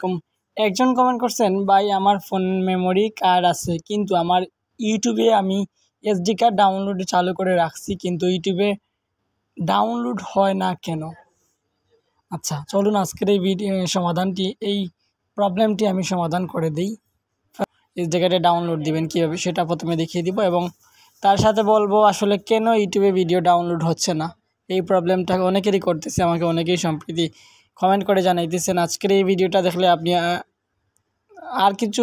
আলাইকুম। একজন কমেন্ট করছেন, ভাই আমার ফোন মেমোরি কার্ড আছে কিন্তু আমার ইউটিউবে আমি এসডি কার্ড ডাউনলোড চালু করে রাখছি কিন্তু ইউটিউবে ডাউনলোড হয় না কেন? আচ্ছা চলুন আজকের এই এই প্রবলেমটি আমি সমাধান করে দিই। এসডি কার্ডে ডাউনলোড দিবেন কীভাবে সেটা প্রথমে দেখিয়ে দিব এবং তার সাথে বলবো আসলে কেন ইউটিউবে ভিডিও ডাউনলোড হচ্ছে না। এই প্রবলেমটা অনেকেরই করতেছে, আমাকে অনেকেই সম্প্রতি কমেন্ট করে জানাইতেছেন। আজকের এই ভিডিওটা দেখলে আপনি আর কিছু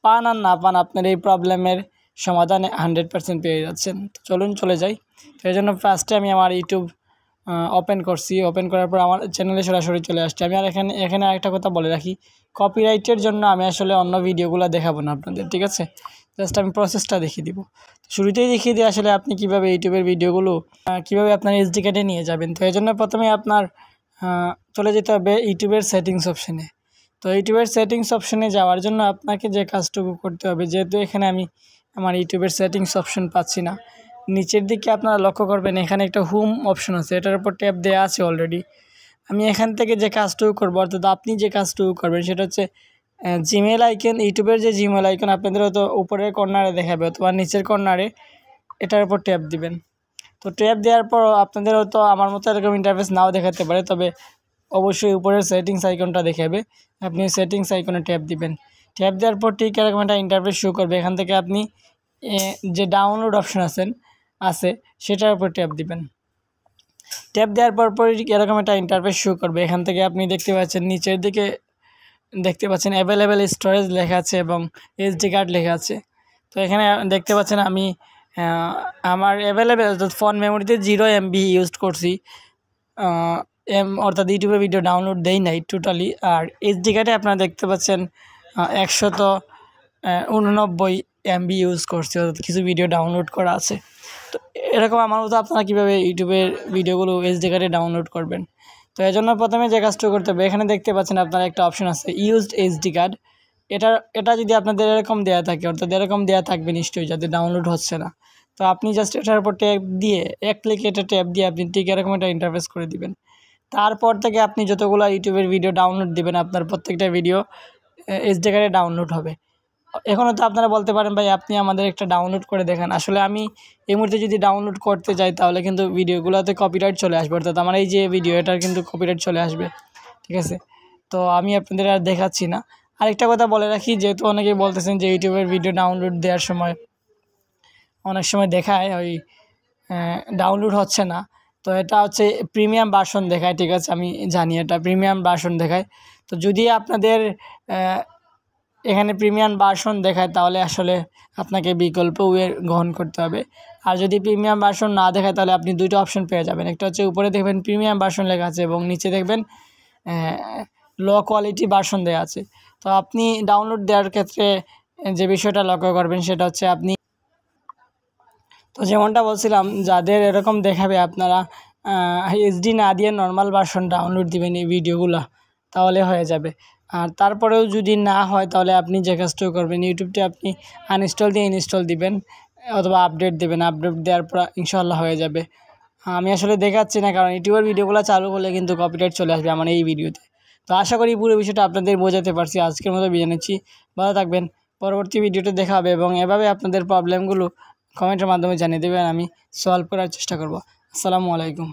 পান আর না পান আপনার এই প্রবলেমের সমাধান 100% পেয়ে যাচ্ছেন। তো চলুন চলে যাই। তো এই জন্য ফার্স্টে আমি আমার ইউটিউব ওপেন করছি। ওপেন করার পর আমার চ্যানেলে সরাসরি চলে আসছে। আমি আর এখানে আরেকটা কথা বলে রাখি, কপিরাইটের জন্য আমি আসলে অন্য ভিডিওগুলো দেখাবো না আপনাদের, ঠিক আছে? জাস্ট আমি প্রসেসটা দেখিয়ে দিব। শুরুতেই দেখিয়ে দিই আসলে আপনি কীভাবে ইউটিউবের ভিডিওগুলো কীভাবে আপনার এসডি কার্ডে নিয়ে যাবেন। তো এই জন্য প্রথমে আপনার চলে যেতে হবে ইউটিউবের সেটিংস অপশানে। তো ইউটিউবের সেটিংস অপশানে যাওয়ার জন্য আপনাকে যে কাজটুকু করতে হবে, যেহেতু এখানে আমি আমার ইউটিউবের সেটিংস অপশন পাচ্ছি না, নিচের দিকে আপনারা লক্ষ্য করবেন এখানে একটা হোম অপশন আছে, এটার উপর ট্যাপ দেওয়া আছে অলরেডি। আমি এখান থেকে যে কাজটুকু করবো, অর্থাৎ আপনি যে কাজটুকু করবেন সেটা হচ্ছে জিমেল আইকন, ইউটিউবের যে জিমেল আইকন আপনাদের হয়তো উপরের কর্নারে দেখাবে অথবা নিচের কর্নারে, এটার উপর ট্যাপ দিবেন। তো ট্যাপ দেওয়ার পর আপনাদের হয়তো আমার মতো এরকম ইন্টারফেস নাও দেখাতে পারে, তবে অবশ্যই উপরের সেটিংস আইকনটা দেখাবে। আপনি সেটিংস আইকনে ট্যাপ দিবেন। ট্যাপ দেওয়ার পর ঠিক এরকম একটা ইন্টারফেস শো করবে। এখান থেকে আপনি যে ডাউনলোড অপশন আছে সেটার উপর ট্যাপ দিবেন। ট্যাপ দেওয়ার পর ঠিক এরকম একটা ইন্টারফেস শো করবে। এখান থেকে আপনি দেখতে পাচ্ছেন নিচের দিকে দেখতে পাচ্ছেন অ্যাভেলেবেল স্টোরেজ লেখা আছে এবং এসডি কার্ড লেখা আছে। তো এখানে দেখতে পাচ্ছেন আমি আমার অ্যাভেলেবেল ফোন মেমোরিতে 0 MB ইউজ করছি, অর্থাৎ ইউটিউবে ভিডিও ডাউনলোড দেই নাই টোটালি। আর এসডি কার্ডে আপনারা দেখতে পাচ্ছেন 189 MB ইউজ করছি, অর্থাৎ কিছু ভিডিও ডাউনলোড করা আছে। তো এরকম আমার মতো আপনারা কীভাবে ইউটিউবের ভিডিওগুলো এসডি কার্ডে ডাউনলোড করবেন। তো এই জন্য প্রথমে যে কাজটা করতে হবে, এখানে দেখতে পাচ্ছেন আপনার একটা অপশন আছে ইউজড এসডি কার্ড। এটা যদি আপনাদের এরকম দেওয়া থাকে, অর্থাৎ এরকম দেওয়া থাকবে নিশ্চয়ই, যাতে ডাউনলোড হচ্ছে না। তো আপনি জাস্ট এটার উপর ট্যাপ দিয়ে এক ক্লিকে এটা ট্যাপ দিয়ে আপনি ঠিক এরকম একটা ইন্টারফেস করে দিবেন। তারপর থেকে আপনি যতগুলো ইউটিউবের ভিডিও ডাউনলোড দিবেন আপনার প্রত্যেকটা ভিডিও এসডি কার্ডে ডাউনলোড হবে। এখনও তো আপনারা বলতে পারেন, ভাই আপনি আমাদের একটা ডাউনলোড করে দেখান। আসলে আমি এই মুহূর্তে যদি ডাউনলোড করতে যাই তাহলে কিন্তু ভিডিওগুলোতে কপিরাইট চলে আসবে, অর্থাৎ আমার এই যে ভিডিও এটার কিন্তু কপিরাইট চলে আসবে, ঠিক আছে? তো আমি আপনাদের আর দেখাচ্ছি না। আরেকটা কথা বলে রাখি, যেহেতু অনেকেই বলতেছেন যে ইউটিউবের ভিডিও ডাউনলোড দেওয়ার সময় অনেক সময় দেখায় ওই ডাউনলোড হচ্ছে না। তো এটা হচ্ছে প্রিমিয়াম ভার্সন দেখায়, ঠিক আছে? আমি জানি এটা প্রিমিয়াম ভার্সন দেখায়। তো যদি আপনাদের এখানে প্রিমিয়াম ভার্সন দেখায় তাহলে আসলে আপনাকে বিকল্প ওয়ে গ্রহণ করতে হবে। আর যদি প্রিমিয়াম ভার্সন না দেখায় তাহলে আপনি দুটো অপশন পেয়ে যাবেন। একটা হচ্ছে উপরে দেখবেন প্রিমিয়াম ভার্সন লেখা আছে এবং নিচে দেখবেন লো কোয়ালিটি ভার্সন দেওয়া আছে। তো আপনি ডাউনলোড দেওয়ার ক্ষেত্রে যে বিষয়টা লক্ষ্য করবেন সেটা হচ্ছে তো যেমনটা বলছিলাম, যাদের এরকম দেখাবে আপনারা এইচডি না দিয়ে নর্মাল ভার্সন ডাউনলোড দিবেন এই ভিডিওগুলো, তাহলে হয়ে যাবে। আর তারপরেও যদি না হয় তাহলে আপনি যে কাজটা করবেন, ইউটিউবটি আপনি আনইনস্টল দিয়ে ইনস্টল দিবেন অথবা আপডেট দেবেন। আপডেট দেওয়ার পর ইনশাআল্লাহ হয়ে যাবে। আমি আসলে দেখাচ্ছি না, কারণ ইউটিউবের ভিডিওগুলো চালু করলে কিন্তু কপিরাইট চলে আসবে আমার এই ভিডিওতে। তো আশা করি পুরো বিষয়টা আপনাদের বোঝাতে পারছি। আজকের মতো বিদায় নিচ্ছি, ভালো থাকবেন। পরবর্তী ভিডিওতে দেখা হবে এবং এভাবে আপনাদের প্রবলেমগুলো কমেন্টের মাধ্যমে জানিয়ে দেবেন, আমি সলভ করার চেষ্টা করব। আসসালামু আলাইকুম।